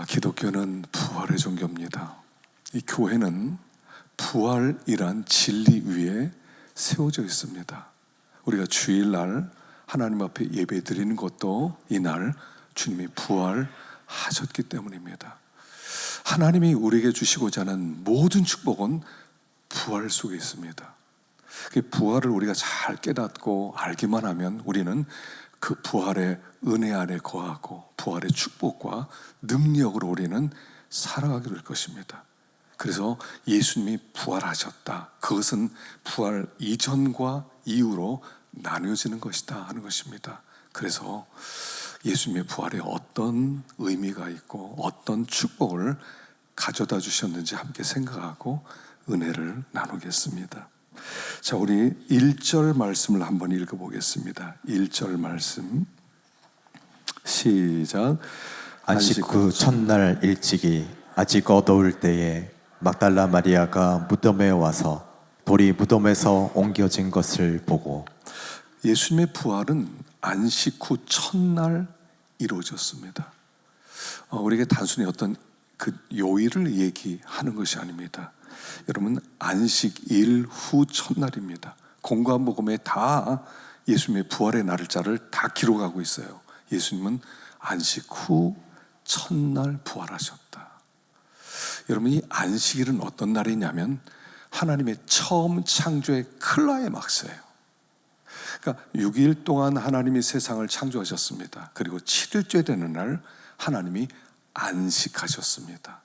기독교는 부활의 종교입니다. 이 교회는 부활이란 진리 위에 세워져 있습니다. 우리가 주일날 하나님 앞에 예배 드리는 것도 이날 주님이 부활하셨기 때문입니다. 하나님이 우리에게 주시고자 하는 모든 축복은 부활 속에 있습니다. 그 부활을 우리가 잘 깨닫고 알기만 하면 우리는 그 부활의 은혜 안에 거하고 부활의 축복과 능력으로 우리는 살아가게 될 것입니다. 그래서 예수님이 부활하셨다. 그것은 부활 이전과 이후로 나뉘어지는 것이다 하는 것입니다. 그래서 예수님의 부활에 어떤 의미가 있고 어떤 축복을 가져다 주셨는지 함께 생각하고 은혜를 나누겠습니다. 자, 우리 1절 말씀을 한번 읽어보겠습니다. 1절 말씀 시작. 안식 후 첫날 일찍이 아직 어두울 때에 막달라 마리아가 무덤에 와서 돌이 무덤에서 옮겨진 것을 보고. 예수님의 부활은 안식 후 첫날 이루어졌습니다. 우리에게 단순히 어떤 그 요일을 얘기하는 것이 아닙니다. 여러분, 안식일 후 첫날입니다. 공관복음에 다 예수님의 부활의 날짜를 다 기록하고 있어요. 예수님은 안식 후 첫날 부활하셨다. 여러분, 이 안식일은 어떤 날이냐면 하나님의 처음 창조의 클라이막스예요. 그러니까 6일 동안 하나님이 세상을 창조하셨습니다. 그리고 7일째 되는 날 하나님이 안식하셨습니다.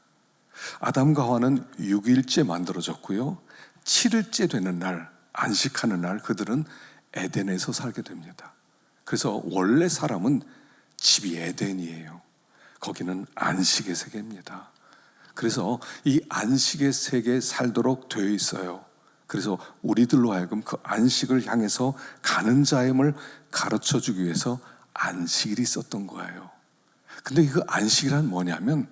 아담과 하와는 6일째 만들어졌고요, 7일째 되는 날, 안식하는 날 그들은 에덴에서 살게 됩니다. 그래서 원래 사람은 집이 에덴이에요. 거기는 안식의 세계입니다. 그래서 이 안식의 세계에 살도록 되어 있어요. 그래서 우리들로 하여금 그 안식을 향해서 가는 자임을 가르쳐주기 위해서 안식일이 있었던 거예요. 근데 그 안식이란 뭐냐면,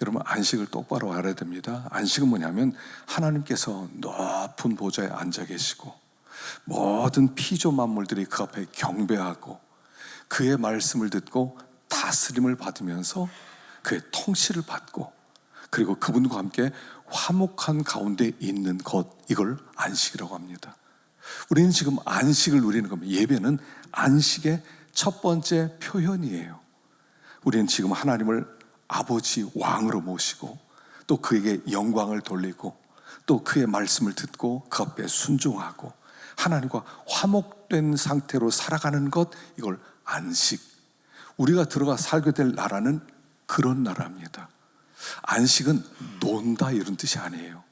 여러분, 안식을 똑바로 알아야 됩니다. 안식은 뭐냐면 하나님께서 높은 보좌에 앉아 계시고 모든 피조 만물들이 그 앞에 경배하고 그의 말씀을 듣고 다스림을 받으면서 그의 통치를 받고 그리고 그분과 함께 화목한 가운데 있는 것, 이걸 안식이라고 합니다. 우리는 지금 안식을 누리는 겁니다. 예배는 안식의 첫 번째 표현이에요. 우리는 지금 하나님을 아버지 왕으로 모시고 또 그에게 영광을 돌리고 또 그의 말씀을 듣고 그 앞에 순종하고 하나님과 화목된 상태로 살아가는 것, 이걸 안식. 우리가 들어가 살게 될 나라는 그런 나라입니다. 안식은 논다 이런 뜻이 아니에요.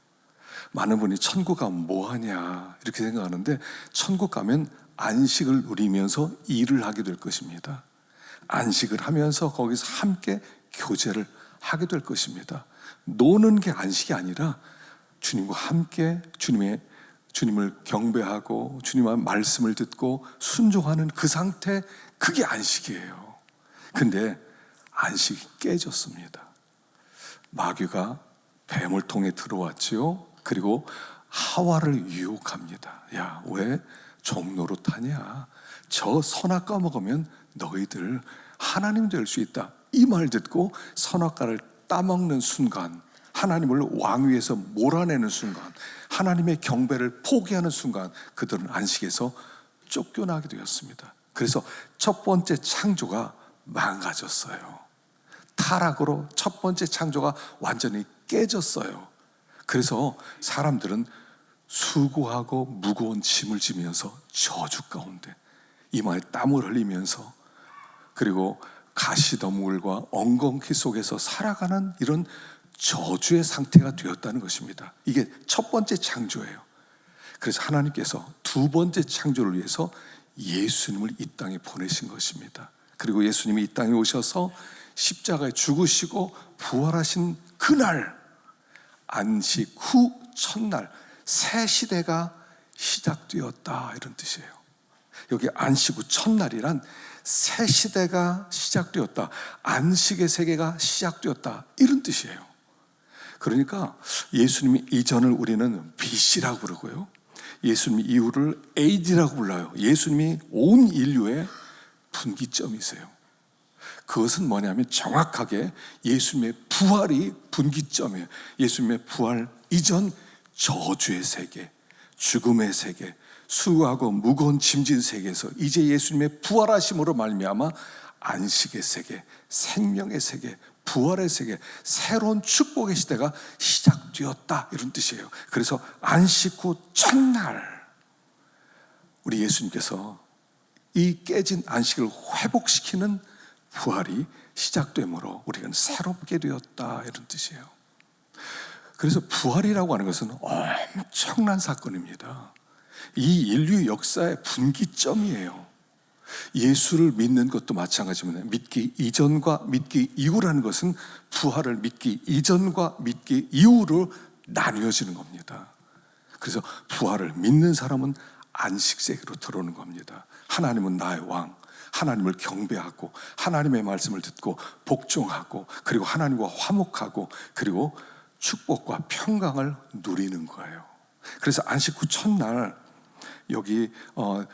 많은 분이 천국 가면 뭐하냐 이렇게 생각하는데, 천국 가면 안식을 누리면서 일을 하게 될 것입니다. 안식을 하면서 거기서 함께 교제를 하게 될 것입니다. 노는 게 안식이 아니라 주님과 함께 주님을 경배하고 주님의 말씀을 듣고 순종하는 그 상태, 그게 안식이에요. 근데 안식이 깨졌습니다. 마귀가 뱀을 통해 들어왔지요. 그리고 하와를 유혹합니다. 야, 왜 종노릇하냐? 저 선악과 먹으면 너희들 하나님 될 수 있다. 이 말 듣고 선악과를 따먹는 순간, 하나님을 왕위에서 몰아내는 순간, 하나님의 경배를 포기하는 순간 그들은 안식에서 쫓겨나게 되었습니다. 그래서 첫 번째 창조가 망가졌어요. 타락으로 첫 번째 창조가 완전히 깨졌어요. 그래서 사람들은 수고하고 무거운 짐을 지면서 저주 가운데 이마에 땀을 흘리면서 그리고 가시덤불과 엉겅퀴 속에서 살아가는 이런 저주의 상태가 되었다는 것입니다. 이게 첫 번째 창조예요. 그래서 하나님께서 두 번째 창조를 위해서 예수님을 이 땅에 보내신 것입니다. 그리고 예수님이 이 땅에 오셔서 십자가에 죽으시고 부활하신 그날, 안식 후 첫날, 새 시대가 시작되었다 이런 뜻이에요. 여기 안식 후 첫날이란 새 시대가 시작되었다, 안식의 세계가 시작되었다 이런 뜻이에요. 그러니까 예수님이 이전을 우리는 BC라고 부르고요, 예수님 이후를 AD라고 불러요. 예수님이 온 인류의 분기점이세요. 그것은 뭐냐면 정확하게 예수님의 부활이 분기점이에요. 예수님의 부활 이전 저주의 세계, 죽음의 세계, 수고하고 무거운 짐진 세계에서 이제 예수님의 부활하심으로 말미암아 안식의 세계, 생명의 세계, 부활의 세계, 새로운 축복의 시대가 시작되었다, 이런 뜻이에요. 그래서 안식 후 첫날 우리 예수님께서 이 깨진 안식을 회복시키는 부활이 시작되므로 우리는 새롭게 되었다, 이런 뜻이에요. 그래서 부활이라고 하는 것은 엄청난 사건입니다. 이 인류 역사의 분기점이에요. 예수를 믿는 것도 마찬가지입니다. 믿기 이전과 믿기 이후라는 것은 부활을 믿기 이전과 믿기 이후로 나뉘어지는 겁니다. 그래서 부활을 믿는 사람은 안식세계로 들어오는 겁니다. 하나님은 나의 왕, 하나님을 경배하고 하나님의 말씀을 듣고 복종하고 그리고 하나님과 화목하고 그리고 축복과 평강을 누리는 거예요. 그래서 안식 후 첫날 여기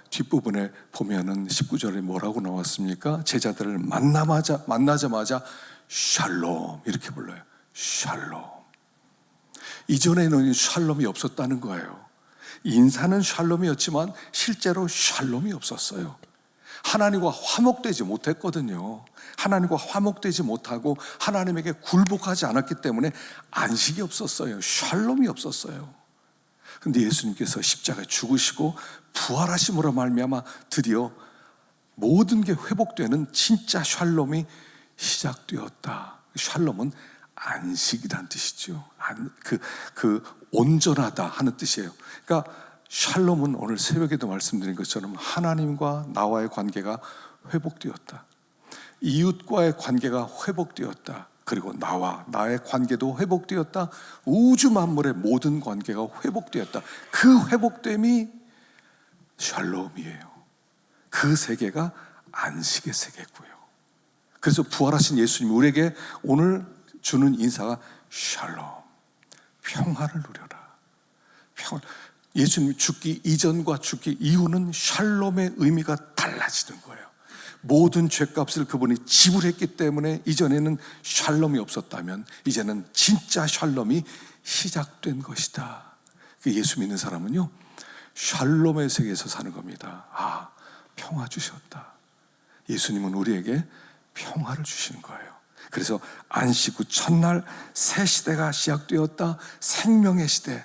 뒷부분에 보면은 19절에 뭐라고 나왔습니까? 제자들을 만나자마자 샬롬 이렇게 불러요. 샬롬. 이전에는 샬롬이 없었다는 거예요. 인사는 샬롬이었지만 실제로 샬롬이 없었어요. 하나님과 화목되지 못했거든요. 하나님과 화목되지 못하고 하나님에게 굴복하지 않았기 때문에 안식이 없었어요. 샬롬이 없었어요. 근데 예수님께서 십자가에 죽으시고 부활하심으로 말미암아 드디어 모든 게 회복되는 진짜 샬롬이 시작되었다. 샬롬은 안식이란 뜻이죠. 온전하다 하는 뜻이에요. 그러니까 샬롬은 오늘 새벽에도 말씀드린 것처럼 하나님과 나와의 관계가 회복되었다. 이웃과의 관계가 회복되었다. 그리고 나의 관계도 회복되었다. 우주 만물의 모든 관계가 회복되었다. 그 회복됨이 샬롬이에요. 그 세계가 안식의 세계고요. 그래서 부활하신 예수님이 우리에게 오늘 주는 인사가 샬롬, 평화를 누려라. 예수님 죽기 이전과 죽기 이후는 샬롬의 의미가 달라지는 거예요. 모든 죄값을 그분이 지불했기 때문에 이전에는 샬롬이 없었다면 이제는 진짜 샬롬이 시작된 것이다. 예수 믿는 사람은요, 샬롬의 세계에서 사는 겁니다. 평화 주셨다. 예수님은 우리에게 평화를 주시는 거예요. 그래서 안식 후 첫날 새 시대가 시작되었다. 생명의 시대.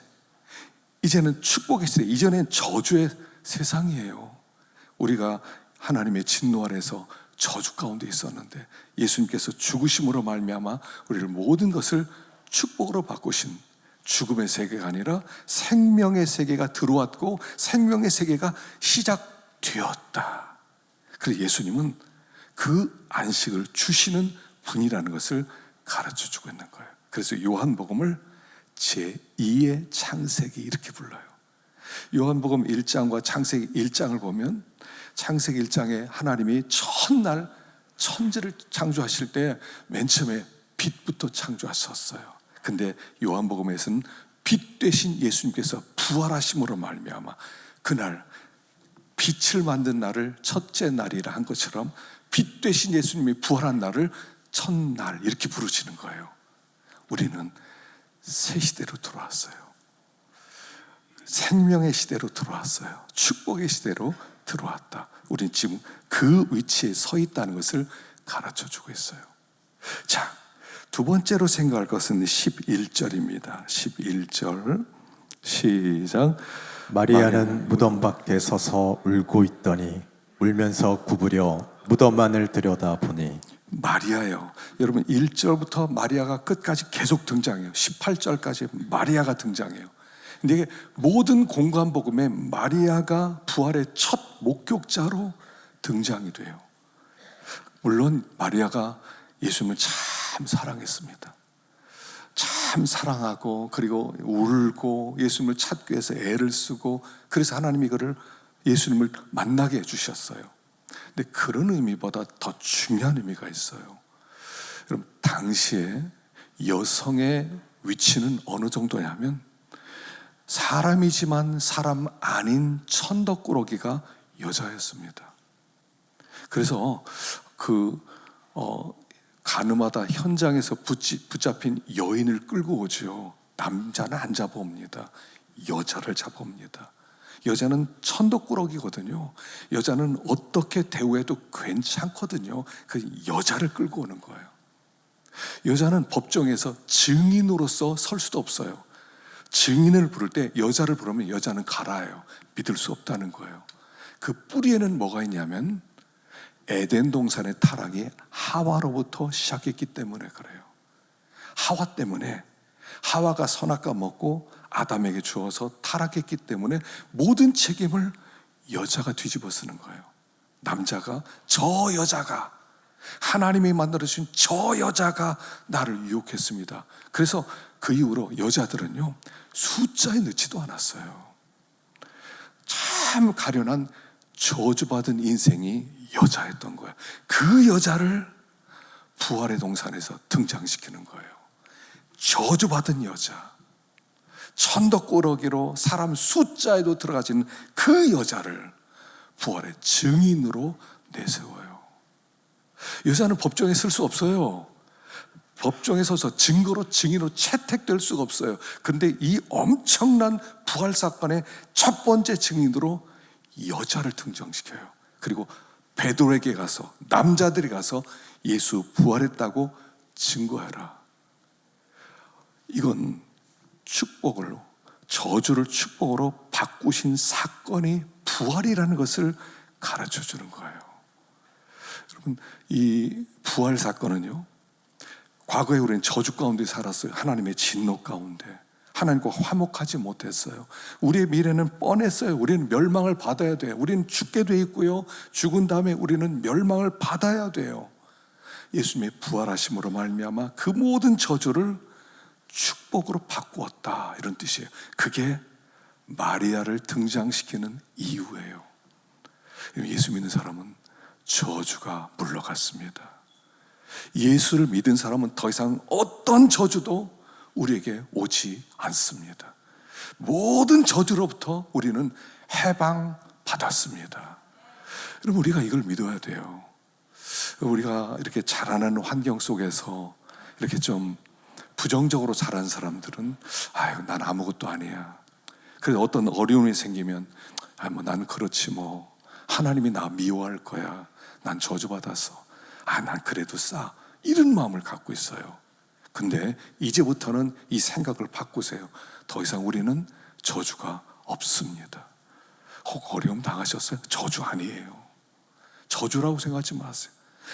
이제는 축복의 시대. 이전엔 저주의 세상이에요. 우리가 하나님의 진노 아래서 저주 가운데 있었는데 예수님께서 죽으심으로 말미암아 우리를 모든 것을 축복으로 바꾸신 죽음의 세계가 아니라 생명의 세계가 들어왔고 생명의 세계가 시작되었다. 그래서 예수님은 그 안식을 주시는 분이라는 것을 가르쳐주고 있는 거예요. 그래서 요한복음을 제2의 창세기 이렇게 불러요. 요한복음 1장과 창세기 1장을 보면 창세기 1장에 하나님이 첫날 천지를 창조하실 때 맨 처음에 빛부터 창조하셨어요. 근데 요한복음에서는 빛 되신 예수님께서 부활하심으로 말미암아 그날 빛을 만든 날을 첫째 날이라 한 것처럼 빛 되신 예수님이 부활한 날을 첫날 이렇게 부르시는 거예요. 우리는 새 시대로 들어왔어요. 생명의 시대로 들어왔어요. 축복의 시대로 들어왔다. 우리는 지금 그 위치에 서 있다는 것을 가르쳐주고 있어요. 자, 두 번째로 생각할 것은 11절입니다. 11절 시작. 마리아는 무덤 밖에 서서 울고 있더니 울면서 구부려 무덤 안을 들여다보니 마리아요. 여러분 1절부터 마리아가 끝까지 계속 등장해요. 18절까지 마리아가 등장해요. 근데 이게 모든 공관복음에 마리아가 부활의 첫 목격자로 등장이 돼요. 물론 마리아가 예수님을 참 사랑했습니다. 참 사랑하고 그리고 울고 예수님을 찾기 위해서 애를 쓰고 그래서 하나님이 그를 예수님을 만나게 해주셨어요. 근데 그런 의미보다 더 중요한 의미가 있어요. 여러분 당시에 여성의 위치는 어느 정도냐면 사람이지만 사람 아닌 천덕꾸러기가 여자였습니다. 그래서 그 가늠하다 현장에서 붙잡힌 여인을 끌고 오죠. 남자는 안 잡아옵니다. 여자를 잡아옵니다. 여자는 천덕꾸러기거든요. 여자는 어떻게 대우해도 괜찮거든요. 그 여자를 끌고 오는 거예요. 여자는 법정에서 증인으로서 설 수도 없어요. 증인을 부를 때 여자를 부르면 여자는 가라예요. 믿을 수 없다는 거예요. 그 뿌리에는 뭐가 있냐면 에덴 동산의 타락이 하와로부터 시작했기 때문에 그래요. 하와 때문에, 하와가 선악과 먹고 아담에게 주어서 타락했기 때문에 모든 책임을 여자가 뒤집어 쓰는 거예요. 남자가, 저 여자가, 하나님이 만들어주신 저 여자가 나를 유혹했습니다. 그래서 그 이후로 여자들은요, 숫자에 넣지도 않았어요. 참 가련한 저주받은 인생이 여자였던 거예요. 그 여자를 부활의 동산에서 등장시키는 거예요. 저주받은 여자, 천덕꾸러기로 사람 숫자에도 들어가진 그 여자를 부활의 증인으로 내세워요. 여자는 법정에 설 수 없어요. 법정에 서서 증거로, 증인으로 채택될 수가 없어요. 그런데 이 엄청난 부활 사건의 첫 번째 증인으로 여자를 등장시켜요. 그리고 베드로에게 가서, 남자들이 가서 예수 부활했다고 증거해라. 이건 축복을, 저주를 축복으로 바꾸신 사건이 부활이라는 것을 가르쳐 주는 거예요. 여러분, 이 부활 사건은요, 과거에 우리는 저주 가운데 살았어요. 하나님의 진노 가운데 하나님과 화목하지 못했어요. 우리의 미래는 뻔했어요. 우리는 멸망을 받아야 돼요. 우리는 죽게 돼 있고요, 죽은 다음에 우리는 멸망을 받아야 돼요. 예수님의 부활하심으로 말미암아 그 모든 저주를 축복으로 바꾸었다, 이런 뜻이에요. 그게 마리아를 등장시키는 이유예요. 예수 믿는 사람은 저주가 물러갔습니다. 예수를 믿은 사람은 더 이상 어떤 저주도 우리에게 오지 않습니다. 모든 저주로부터 우리는 해방받았습니다. 여러분, 우리가 이걸 믿어야 돼요. 우리가 이렇게 자라는 환경 속에서 이렇게 좀 부정적으로 자란 사람들은, 아유, 난 아무것도 아니야. 그래서 어떤 어려움이 생기면, 난 그렇지 뭐. 하나님이 나 미워할 거야. 난 저주받아서. 난 그래도 싸. 이런 마음을 갖고 있어요. 근데 이제부터는 이 생각을 바꾸세요. 더 이상 우리는 저주가 없습니다. 혹 어려움 당하셨어요? 저주 아니에요. 저주라고 생각하지 마세요.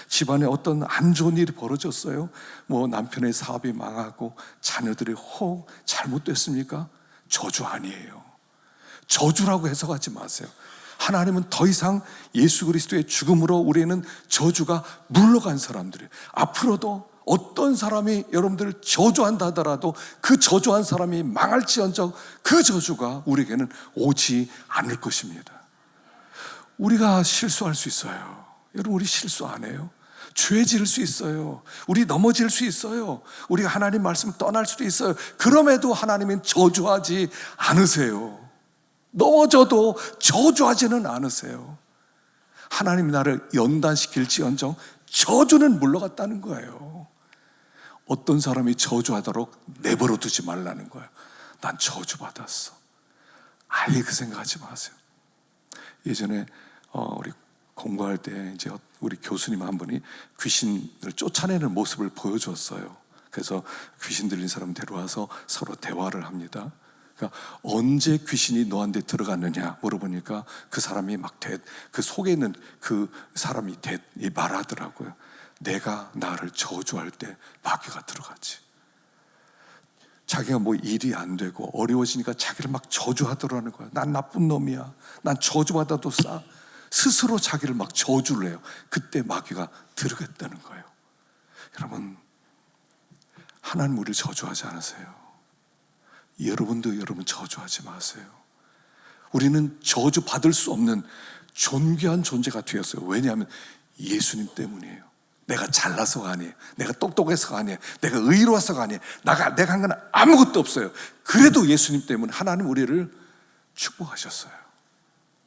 집안에 어떤 안 좋은 일이 벌어졌어요? 뭐 남편의 사업이 망하고 자녀들이 혹 잘못됐습니까? 저주 아니에요. 저주라고 해석하지 마세요. 하나님은 더 이상 예수 그리스도의 죽음으로 우리는 저주가 물러간 사람들이에요. 앞으로도 어떤 사람이 여러분들을 저주한다 하더라도 그 저주한 사람이 망할지언정 그 저주가 우리에게는 오지 않을 것입니다. 우리가 실수할 수 있어요. 여러분, 우리 실수 안 해요? 죄 지을 수 있어요. 우리 넘어질 수 있어요. 우리가 하나님 말씀 떠날 수도 있어요. 그럼에도 하나님은 저주하지 않으세요. 넘어져도 저주하지는 않으세요. 하나님이 나를 연단시킬지언정 저주는 물러갔다는 거예요. 어떤 사람이 저주하도록 내버려 두지 말라는 거예요. 난 저주받았어. 아예 그 생각하지 마세요. 예전에 우리 공부할 때 이제 우리 교수님 한 분이 귀신을 쫓아내는 모습을 보여줬어요. 그래서 귀신 들린 사람 데려와서 서로 대화를 합니다. 그러니까 언제 귀신이 너한테 들어갔느냐 물어보니까 그 사람이 그 속에 있는 그 사람이 말하더라고요. 내가 나를 저주할 때 마귀가 들어갔지. 자기가 뭐 일이 안 되고 어려워지니까 자기를 막 저주하더라는 거야. 난 나쁜 놈이야. 난 저주받아도 싸. 스스로 자기를 막 저주를 해요. 그때 마귀가 들어갔다는 거예요. 여러분, 하나님 우리를 저주하지 않으세요. 여러분도 여러분 저주하지 마세요. 우리는 저주받을 수 없는 존귀한 존재가 되었어요. 왜냐하면 예수님 때문이에요. 내가 잘나서가 아니에요. 내가 똑똑해서가 아니에요. 내가 의로워서가 아니에요. 내가 한 건 아무것도 없어요. 그래도 예수님 때문에 하나님 우리를 축복하셨어요.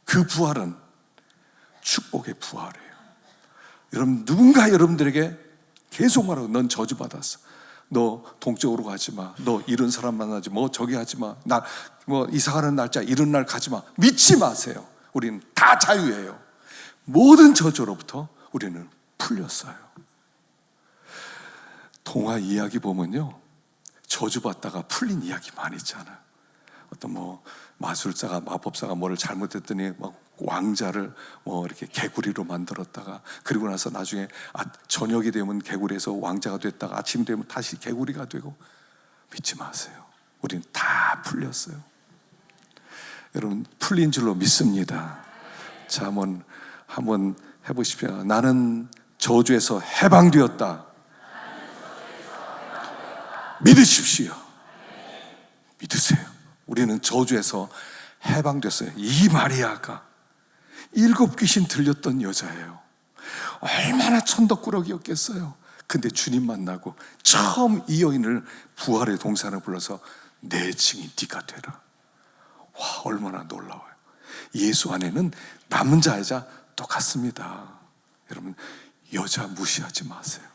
그 부활은 축복의 부활이에요. 여러분, 누군가 여러분들에게 계속 말하고 넌 저주받았어. 너 동쪽으로 가지 마. 너 이런 사람 만나지 마. 뭐 저기 하지 마. 뭐 이사가는 날짜 이런 날 가지 마. 믿지 마세요. 우리는 다 자유예요. 모든 저주로부터 우리는 풀렸어요. 동화 이야기 보면요, 저주받다가 풀린 이야기 많이 있잖아요. 어떤 뭐 마술사가 마법사가 뭐를 잘못했더니 막 왕자를 뭐 이렇게 개구리로 만들었다가, 그리고 나서 나중에 저녁이 되면 개구리에서 왕자가 됐다가 아침이 되면 다시 개구리가 되고. 믿지 마세요. 우리는 다 풀렸어요. 여러분, 풀린 줄로 믿습니다. 자, 한번 해보십시오. 나는 저주에서 해방되었다. 믿으십시오. 믿으세요. 우리는 저주에서 해방됐어요. 이 마리아가 7 귀신 들렸던 여자예요. 얼마나 천덕꾸러기였겠어요. 근데 주님 만나고 처음 이 여인을 부활의 동산을 불러서 내 증인 네가 되라. 와, 얼마나 놀라워요. 예수 안에는 남자 여자 똑같습니다. 여러분, 여자 무시하지 마세요.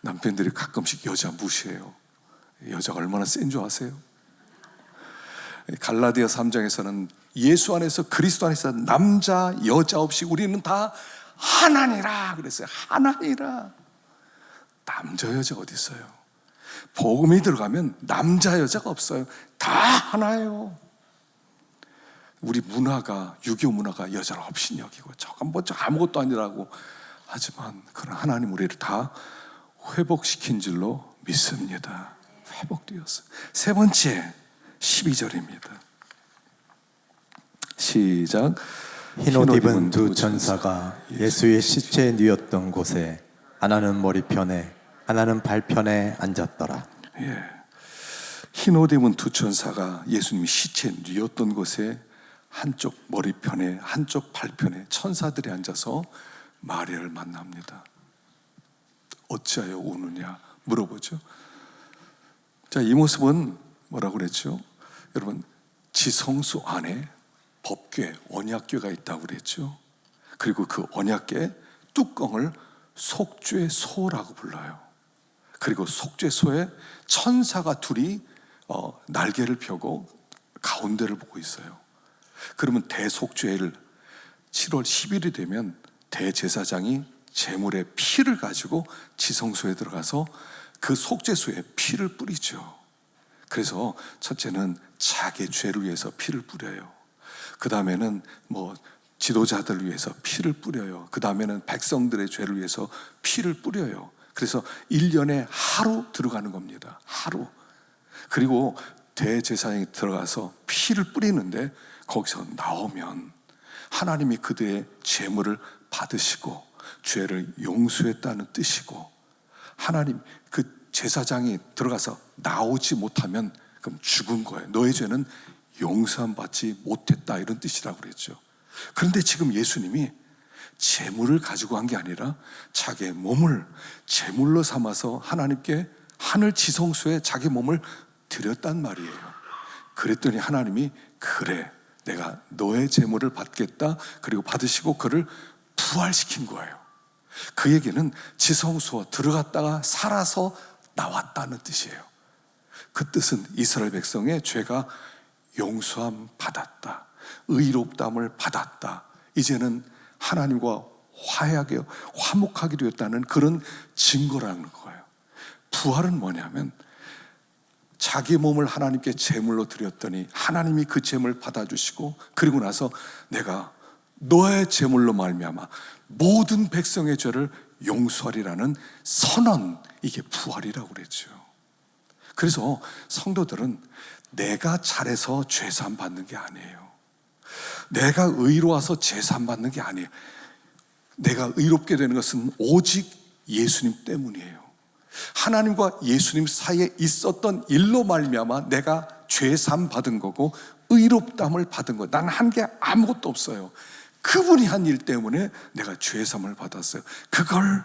남편들이 가끔씩 여자 무시해요. 여자가 얼마나 센 줄 아세요? 갈라디아 3장에서는 예수 안에서, 그리스도 안에서 남자 여자 없이 우리는 다 하나니라 그랬어요. 하나니라. 남자 여자 어디 있어요? 복음이 들어가면 남자 여자가 없어요. 다 하나예요. 우리 문화가, 유교 문화가 여자를 없인 여기고 저건 뭐 아무것도 아니라고 하지만, 그런 하나님 우리를 다 회복시킨 줄로 믿습니다. 회복되었어요. 세 번째 12절입니다. 시작. 흰옷 입은 두 천사가 예수의 시체에 누웠던 곳에 하나는 머리편에 하나는 발편에 앉았더라. 예. 흰옷 입은 두 천사가 예수님이 시체에 누웠던 곳에 한쪽 머리편에 한쪽 발편에 천사들이 앉아서 마리아를 만납니다. 어찌하여 우느냐 물어보죠. 자, 이 모습은 뭐라고 그랬죠? 여러분, 지성소 안에 법궤, 언약궤가 있다고 그랬죠. 그리고 그 언약궤 뚜껑을 속죄소라고 불러요. 그리고 속죄소에 천사가 둘이 날개를 펴고 가운데를 보고 있어요. 그러면 대속죄를 7월 10일이 되면 대제사장이 제물의 피를 가지고 지성소에 들어가서 그 속죄소에 피를 뿌리죠. 그래서 첫째는 자기 죄를 위해서 피를 뿌려요. 그 다음에는 뭐 지도자들을 위해서 피를 뿌려요. 그 다음에는 백성들의 죄를 위해서 피를 뿌려요. 그래서 1년에 하루 들어가는 겁니다. 하루. 그리고 대제사장이 들어가서 피를 뿌리는데 거기서 나오면 하나님이 그들의 죄물을 받으시고 죄를 용서했다는 뜻이고, 하나님 그 제사장이 들어가서 나오지 못하면 그럼 죽은 거예요. 너의 죄는 용서함 받지 못했다, 이런 뜻이라고 그랬죠. 그런데 지금 예수님이 제물을 가지고 한 게 아니라 자기의 몸을 제물로 삼아서 하나님께 하늘 지성소에 자기 몸을 드렸단 말이에요. 그랬더니 하나님이 그래, 내가 너의 제물을 받겠다. 그리고 받으시고 그를 부활시킨 거예요. 그 얘기는 지성소 들어갔다가 살아서 나왔다는 뜻이에요. 그 뜻은 이스라엘 백성의 죄가 용서함 받았다, 의롭담을 받았다, 이제는 하나님과 화해하게 화목하게 되었다는 그런 증거라는 거예요. 부활은 뭐냐면 자기 몸을 하나님께 제물로 드렸더니 하나님이 그 제물을 받아주시고, 그리고 나서 내가 너의 제물로 말미암아 모든 백성의 죄를 용서하리라는 선언, 이게 부활이라고 그랬죠. 그래서 성도들은 내가 잘해서 죄사함 받는 게 아니에요. 내가 의로워서 죄사함 받는 게 아니에요. 내가 의롭게 되는 것은 오직 예수님 때문이에요. 하나님과 예수님 사이에 있었던 일로 말미암아 내가 죄사함 받은 거고 의롭담을 받은 거. 난 한 게 아무것도 없어요. 그분이 한 일 때문에 내가 죄사함을 받았어요. 그걸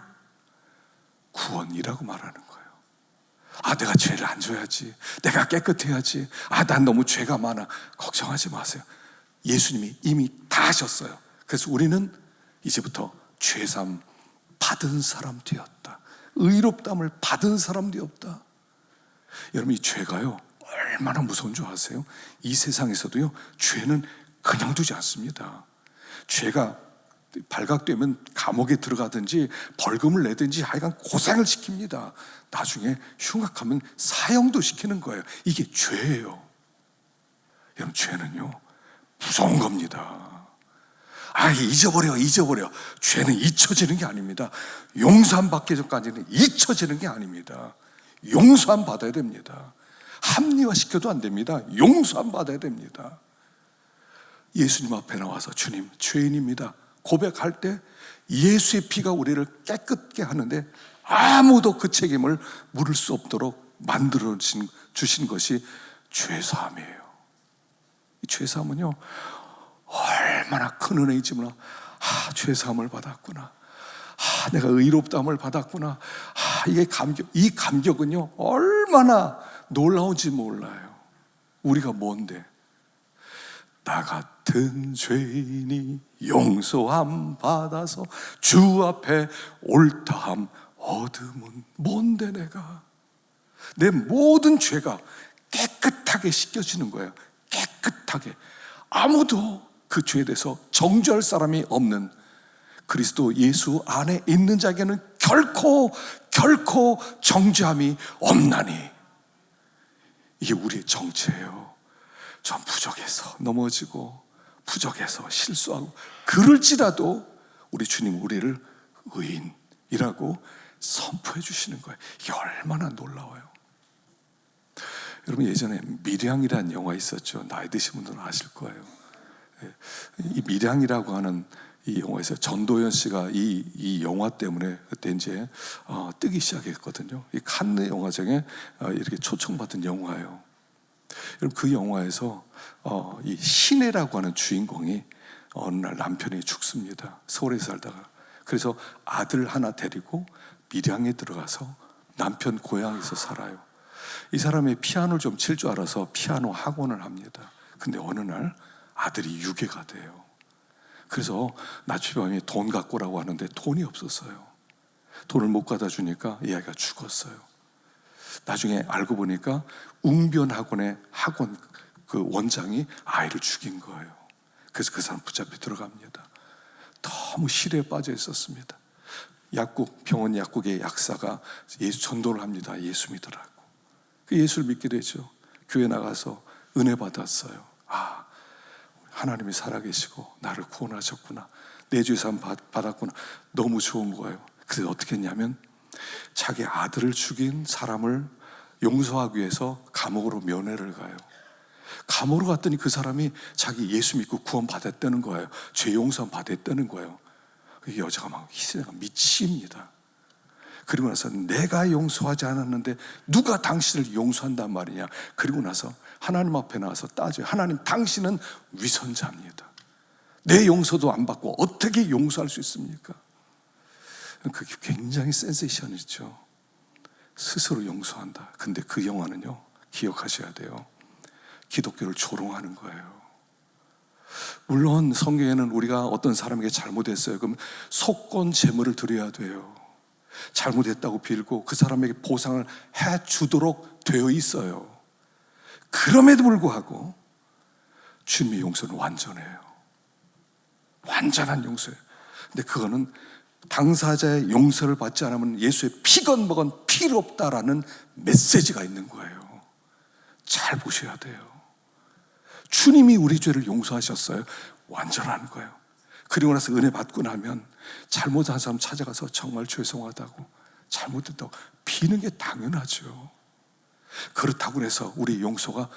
구원이라고 말하는 거예요. 내가 죄를 안 져야지, 내가 깨끗해야지, 난 너무 죄가 많아. 걱정하지 마세요. 예수님이 이미 다 하셨어요. 그래서 우리는 이제부터 죄삼 받은 사람 되었다. 의롭담을 받은 사람 되었다. 여러분, 이 죄가요 얼마나 무서운 줄 아세요? 이 세상에서도요 죄는 그냥 두지 않습니다. 죄가 발각되면 감옥에 들어가든지 벌금을 내든지 하여간 고생을 시킵니다. 나중에 흉악하면 사형도 시키는 거예요. 이게 죄예요. 여러분, 죄는요 무서운 겁니다. 잊어버려. 죄는 잊혀지는 게 아닙니다. 용서함 받기 전까지는 잊혀지는 게 아닙니다. 용서함 받아야 됩니다. 합리화시켜도 안 됩니다. 용서함 받아야 됩니다. 예수님 앞에 나와서 주님, 죄인입니다 고백할 때 예수의 피가 우리를 깨끗게 하는데 아무도 그 책임을 물을 수 없도록 만들어 주신 것이 죄사함이에요. 이 죄사함은요 얼마나 큰 은혜이지만 죄사함을 받았구나, 내가 의롭다함을 받았구나, 이게 이 감격은요 얼마나 놀라운지 몰라요. 우리가 뭔데? 나 같은 죄인이 용서함 받아서 주 앞에 옳다함 얻음은 뭔데? 내가 내 모든 죄가 깨끗하게 씻겨지는 거예요. 깨끗하게. 아무도 그 죄에 대해서 정죄할 사람이 없는 그리스도 예수 안에 있는 자에게는 결코 정죄함이 없나니. 이게 우리의 정체예요. 전 부족해서 넘어지고 부족해서 실수하고 그럴지라도 우리 주님 우리를 의인이라고 선포해 주시는 거예요. 이게 얼마나 놀라워요. 여러분, 예전에 밀양이라는 영화 있었죠. 나이 드신 분들은 아실 거예요. 이 밀양이라고 하는 이 영화에서 전도연 씨가 이 영화 때문에 그때 이제 뜨기 시작했거든요. 이 칸느 영화제에 이렇게 초청받은 영화예요. 여러분, 그 영화에서 이 신혜라고 하는 주인공이 어느 날 남편이 죽습니다. 서울에 살다가. 그래서 아들 하나 데리고 밀양에 들어가서 남편 고향에서 살아요. 이 사람이 피아노를 좀 칠 줄 알아서 피아노 학원을 합니다. 근데 어느 날 아들이 유괴가 돼요. 그래서 나치밤에 돈 갖고 오라고 하는데 돈이 없었어요. 돈을 못 갖다 주니까 이 아이가 죽었어요. 나중에 알고 보니까 웅변학원의 학원 그 원장이 아이를 죽인 거예요. 그래서 그 사람 붙잡혀 들어갑니다. 너무 시리에 빠져 있었습니다. 병원 약국의 약사가 예수 전도를 합니다. 예수 믿으라고. 그 예수를 믿게 되죠. 교회 나가서 은혜 받았어요. 하나님이 살아계시고 나를 구원하셨구나, 내 죄사함 받았구나. 너무 좋은 거예요. 그래서 어떻게 했냐면 자기 아들을 죽인 사람을 용서하기 위해서 감옥으로 면회를 가요. 감옥으로 갔더니 그 사람이 자기 예수 믿고 구원 받았다는 거예요. 죄 용서 받았다는 거예요. 그 여자가 막 희생가 미칩니다. 그리고 나서 내가 용서하지 않았는데 누가 당신을 용서한단 말이냐. 그리고 나서 하나님 앞에 나와서 따져요. 하나님, 당신은 위선자입니다. 내 용서도 안 받고 어떻게 용서할 수 있습니까? 그게 굉장히 센세이션이죠. 스스로 용서한다. 근데 그 영화는요, 기억하셔야 돼요. 기독교를 조롱하는 거예요. 물론 성경에는 우리가 어떤 사람에게 잘못했어요. 그럼 속건 제물을 드려야 돼요. 잘못했다고 빌고 그 사람에게 보상을 해주도록 되어 있어요. 그럼에도 불구하고 주님의 용서는 완전해요. 완전한 용서예요. 근데 그거는 당사자의 용서를 받지 않으면 예수의 피건먹은 필요 없다라는 메시지가 있는 거예요. 잘 보셔야 돼요. 주님이 우리 죄를 용서하셨어요. 완전한 거예요. 그리고 나서 은혜 받고 나면 잘못한 사람 찾아가서 정말 죄송하다고, 잘못했다고 비는 게 당연하죠. 그렇다고 해서 우리 용서가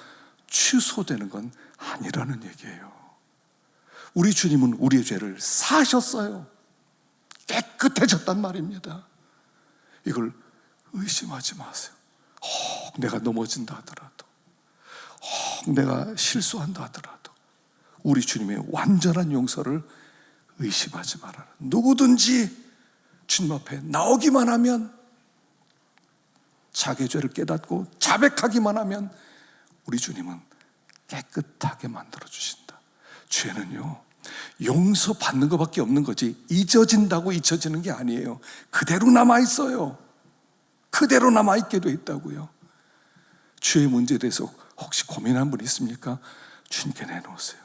취소되는 건 아니라는 얘기예요. 우리 주님은 우리의 죄를 사하셨어요. 깨끗해졌단 말입니다. 이걸 의심하지 마세요. 내가 넘어진다 하더라도, 내가 실수한다 하더라도 우리 주님의 완전한 용서를 의심하지 말아라. 누구든지 주님 앞에 나오기만 하면, 자기의 죄를 깨닫고 자백하기만 하면 우리 주님은 깨끗하게 만들어 주신다. 죄는요 용서받는 것밖에 없는 거지 잊어진다고 잊혀지는 게 아니에요. 그대로 남아있어요. 그대로 남아있게 돼 있다고요. 죄의 문제에 대해서 혹시 고민한 분 있습니까? 주님께 내놓으세요.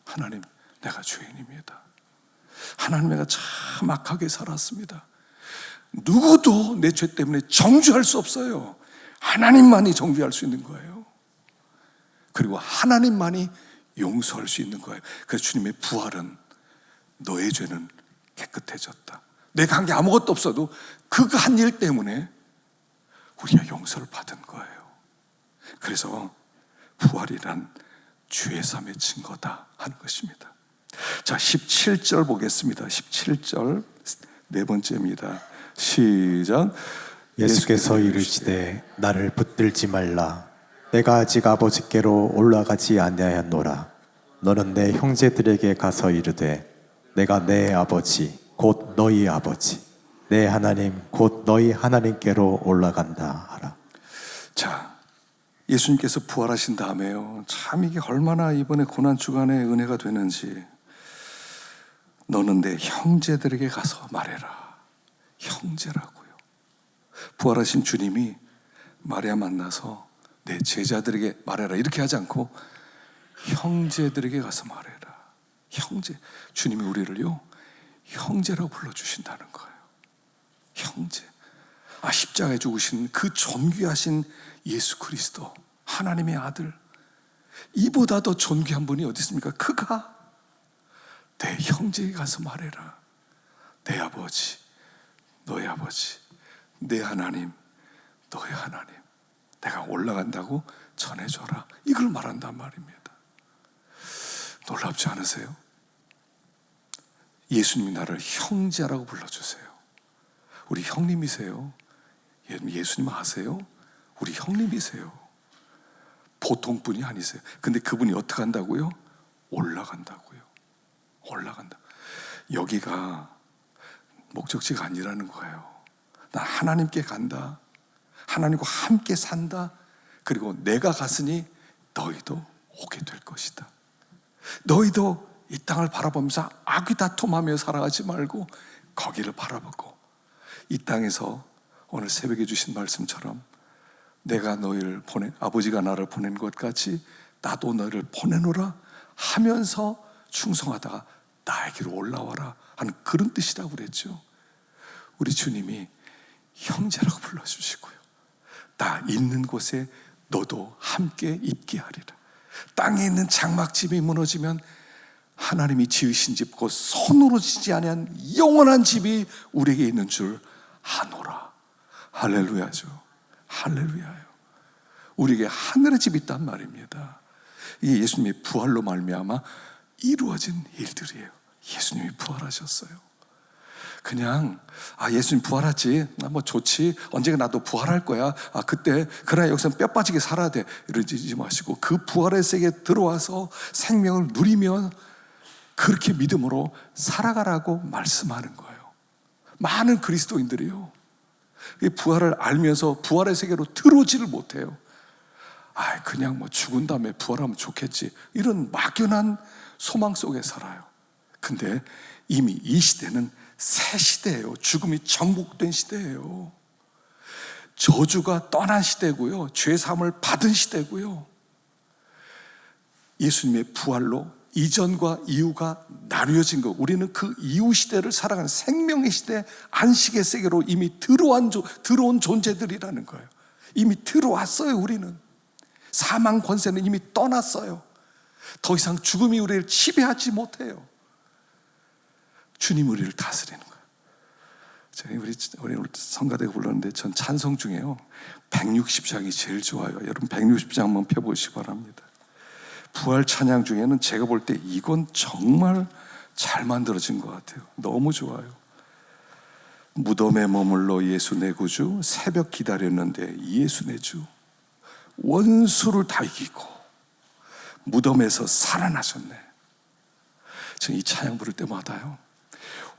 하나님, 내가 죄인입니다. 하나님, 내가 참 악하게 살았습니다. 누구도 내 죄 때문에 정죄할 수 없어요. 하나님만이 정죄할 수 있는 거예요. 그리고 하나님만이 용서할 수 있는 거예요. 그래서 주님의 부활은 너의 죄는 깨끗해졌다. 내가 한 게 아무것도 없어도 그가 한 일 때문에 우리가 용서를 받은 거예요. 그래서 부활이란 죄 사함의 증거다 하는 것입니다. 자, 17절 보겠습니다. 17절 네 번째입니다. 시작. 예수께서 이르시되 나를 붙들지 말라. 내가 아직 아버지께로 올라가지 아니하였노라. 너는 내 형제들에게 가서 이르되 내가 내 아버지 곧 너희 아버지 내 하나님 곧 너희 하나님께로 올라간다 하라. 자, 예수님께서 부활하신 다음에요, 참 이게 얼마나 이번에 고난주간에 은혜가 되는지, 너는 내 형제들에게 가서 말해라. 형제라고요. 부활하신 주님이 마리아 만나서 내 제자들에게 말해라 이렇게 하지 않고 형제들에게 가서 말해라. 형제. 주님이 우리를요 형제라고 불러주신다는 거예요. 형제. 십자가에 죽으신 그 존귀하신 예수 그리스도, 하나님의 아들, 이보다 더 존귀한 분이 어디 있습니까? 그가 내 형제에게 가서 말해라. 내 아버지, 너의 아버지, 내 하나님, 너의 하나님, 내가 올라간다고 전해줘라. 이걸 말한단 말입니다. 놀랍지 않으세요? 예수님이 나를 형제라고 불러주세요. 우리 형님이세요. 예수님 아세요? 우리 형님이세요. 보통 분이 아니세요. 근데 그분이 어떻게 한다고요? 올라간다고요. 올라간다. 여기가 목적지가 아니라는 거예요. 나 하나님께 간다. 하나님과 함께 산다. 그리고 내가 갔으니 너희도 오게 될 것이다. 너희도 이 땅을 바라보면서 아귀다툼하며 살아가지 말고 거기를 바라보고, 이 땅에서 오늘 새벽에 주신 말씀처럼 내가 너희를 아버지가 나를 보낸 것 같이 나도 너희를 보내노라 하면서 충성하다가 나에게로 올라와라 하는 그런 뜻이라고 그랬죠. 우리 주님이 형제라고 불러주시고요, 나 있는 곳에 너도 함께 있게 하리라. 땅에 있는 장막집이 무너지면 하나님이 지으신 집, 곧 손으로 지지 아니한 영원한 집이 우리에게 있는 줄 아노라. 할렐루야죠. 할렐루야요. 우리에게 하늘의 집이 있단 말입니다. 이게 예수님의 부활로 말미암아 이루어진 일들이에요. 예수님이 부활하셨어요. 그냥 예수님 부활하지, 뭐 좋지, 언젠가 나도 부활할 거야, 그때 그러나 여기서 뼈 빠지게 살아야 돼, 이러지 마시고 그 부활의 세계에 들어와서 생명을 누리면 그렇게 믿음으로 살아가라고 말씀하는 거예요. 많은 그리스도인들이요, 이 부활을 알면서 부활의 세계로 들어오지를 못해요. 그냥 뭐 죽은 다음에 부활하면 좋겠지, 이런 막연한 소망 속에 살아요. 근데 이미 이 시대는 새 시대예요. 죽음이 정복된 시대예요. 저주가 떠난 시대고요, 죄사함을 받은 시대고요. 예수님의 부활로 이전과 이후가 나뉘어진 것, 우리는 그 이후 시대를 살아가는 생명의 시대, 안식의 세계로 이미 들어온 존재들이라는 거예요. 이미 들어왔어요. 우리는 사망 권세는 이미 떠났어요. 더 이상 죽음이 우리를 지배하지 못해요. 주님 우리를 다스리는 거예요. 우리 성가대가 불렀는데 전 찬송 중에요 160장이 제일 좋아요. 여러분 160장 한번 펴보시기 바랍니다. 부활 찬양 중에는 제가 볼 때 이건 정말 잘 만들어진 것 같아요. 너무 좋아요. 무덤에 머물러 예수 내 구주, 새벽 기다렸는데 예수 내 주, 원수를 다 이기고 무덤에서 살아나셨네. 저는 이 찬양 부를 때마다요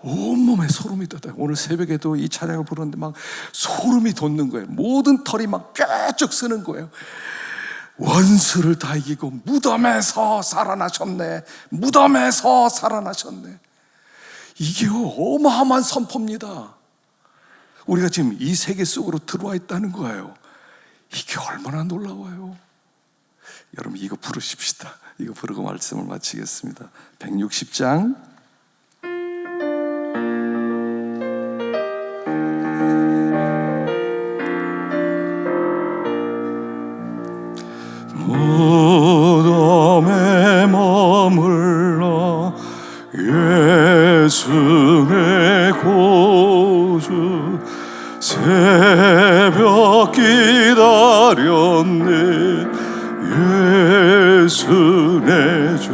온몸에 소름이 돋아요. 오늘 새벽에도 이 찬양을 부르는데 막 소름이 돋는 거예요. 모든 털이 막 뾰족 쓰는 거예요. 원수를 다 이기고 무덤에서 살아나셨네. 무덤에서 살아나셨네. 이게 어마어마한 선포입니다. 우리가 지금 이 세계 속으로 들어와 있다는 거예요. 이게 얼마나 놀라워요. 여러분 이거 부르십시다. 이거 부르고 말씀을 마치겠습니다. 160장 무덤에 머물러 예수 내 구주 새벽 기다렸네. 예수 내 주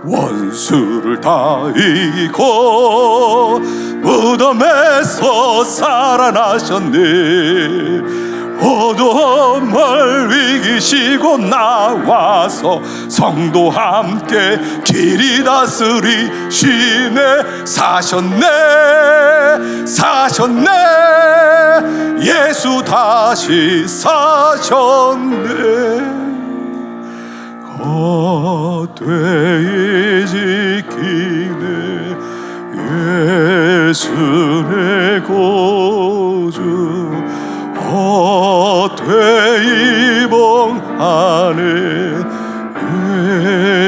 원수를 다 이기고 무덤에서 살아나셨네. 어둠을 이기시고 나와서 성도 함께 길이 다스리시네. 사셨네. 예수 다시 사셨네. 겉되이 지키네. 예수 내 구주 헛되이 봉하네.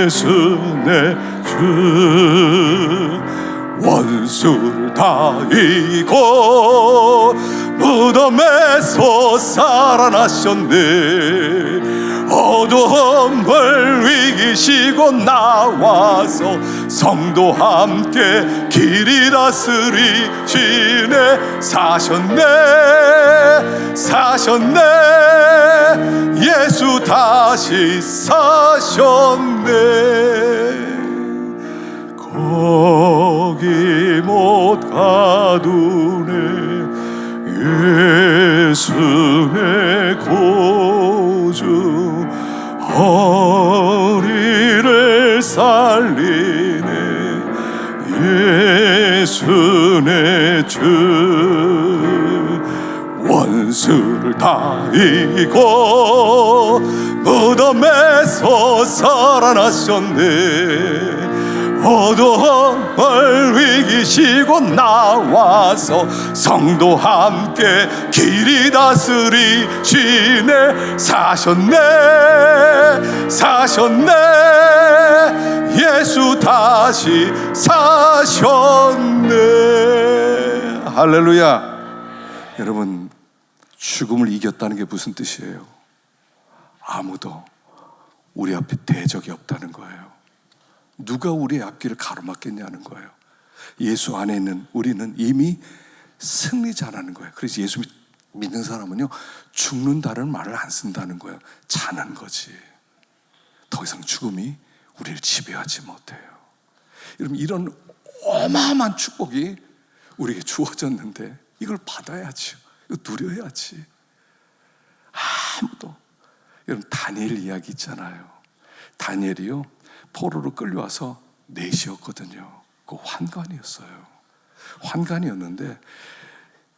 예수 내 주 원수를 다 이기고 무덤에서 살아나셨네. 어둠을 이기시고 나와서 성도 함께 길이 다스리시네. 사셨네. 예수 다시 사셨네. 거기 못 가두네. 예수 내 구주 허리를 살리네. 예수 내 주 원수를 다 이기고 무덤에서 살아나셨네. 어둠을 이기시고 나와서 성도 함께 길이 다스리시네. 사셨네. 예수 다시 사셨네. 할렐루야. 여러분 죽음을 이겼다는 게 무슨 뜻이에요? 아무도 우리 앞에 대적이 없다는 거예요. 누가 우리의 앞길을 가로막겠냐는 거예요. 예수 안에 있는 우리는 이미 승리자라는 거예요. 그래서 예수 믿는 사람은요 죽는다는 말을 안 쓴다는 거예요. 자는 거지. 더 이상 죽음이 우리를 지배하지 못해요. 여러분 이런 어마어마한 축복이 우리에게 주어졌는데 이걸 받아야지. 이거 누려야지. 아무도. 여러분 다니엘 이야기 있잖아요. 다니엘이요 포로로 끌려와서 넷이었거든요. 그 환관이었어요. 환관이었는데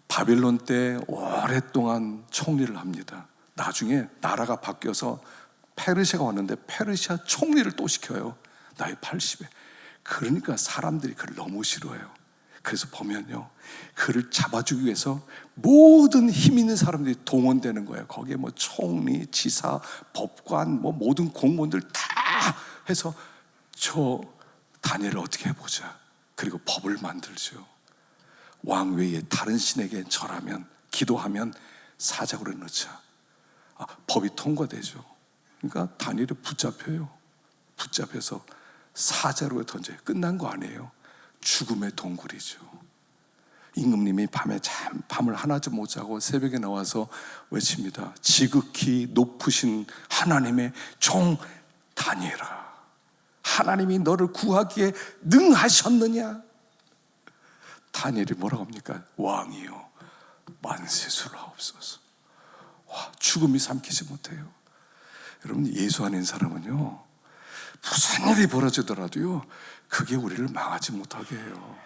바벨론 때 오랫동안 총리를 합니다. 나중에 나라가 바뀌어서 페르시아가 왔는데 페르시아 총리를 또 시켜요. 나이 80에. 그러니까 사람들이 그를 너무 싫어해요. 그래서 보면요 그를 잡아주기 위해서 모든 힘 있는 사람들이 동원되는 거예요. 거기에 뭐 총리, 지사, 법관, 뭐 모든 공무원들 다 해서 저 다니엘을 어떻게 해보자. 그리고 법을 만들죠. 왕 외에 다른 신에게 절하면 기도하면 사자굴에 넣자. 법이 통과되죠. 그러니까 다니엘이 붙잡혀요. 붙잡혀서 사자굴에 던져요. 끝난 거 아니에요. 죽음의 동굴이죠. 임금님이 밤을 하나도 못 자고 새벽에 나와서 외칩니다. 지극히 높으신 하나님의 종 다니엘아, 하나님이 너를 구하기에 능하셨느냐? 다니엘이 뭐라고 합니까? 왕이요 만세술하옵소서. 와, 죽음이 삼키지 못해요. 여러분 예수 안에 있는 사람은요 무슨 일이 벌어지더라도요 그게 우리를 망하지 못하게 해요.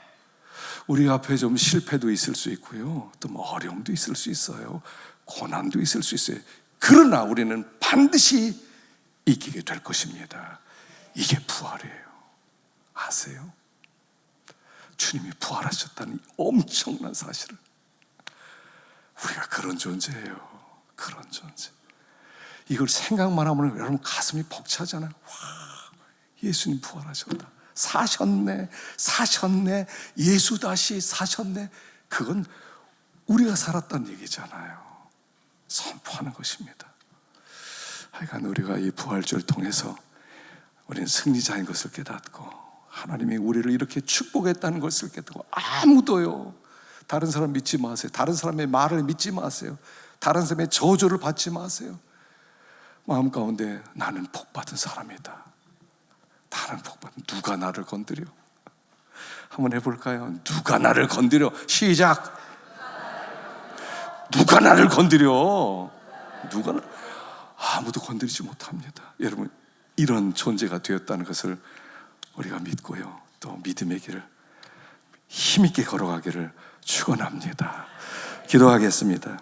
우리 앞에 좀 실패도 있을 수 있고요 또 뭐 어려움도 있을 수 있어요. 고난도 있을 수 있어요. 그러나 우리는 반드시 이기게 될 것입니다. 이게 부활이에요. 아세요? 주님이 부활하셨다는 엄청난 사실을. 우리가 그런 존재예요. 그런 존재. 이걸 생각만 하면 여러분 가슴이 벅차잖아요. 와, 예수님 부활하셨다. 사셨네. 예수 다시 사셨네. 그건 우리가 살았다는 얘기잖아요. 선포하는 것입니다. 하여간 우리가 이 부활주를 통해서 우리는 승리자인 것을 깨닫고 하나님이 우리를 이렇게 축복했다는 것을 깨닫고 아무도요 다른 사람 믿지 마세요. 다른 사람의 말을 믿지 마세요. 다른 사람의 저주를 받지 마세요. 마음 가운데 나는 복받은 사람이다. 나는 복받은. 누가 나를 건드려? 한번 해볼까요? 누가 나를 건드려? 시작. 누가 나를 건드려? 아무도 건드리지 못합니다. 여러분, 이런 존재가 되었다는 것을 우리가 믿고요, 또 믿음의 길을 힘있게 걸어가기를 축원합니다. 기도하겠습니다.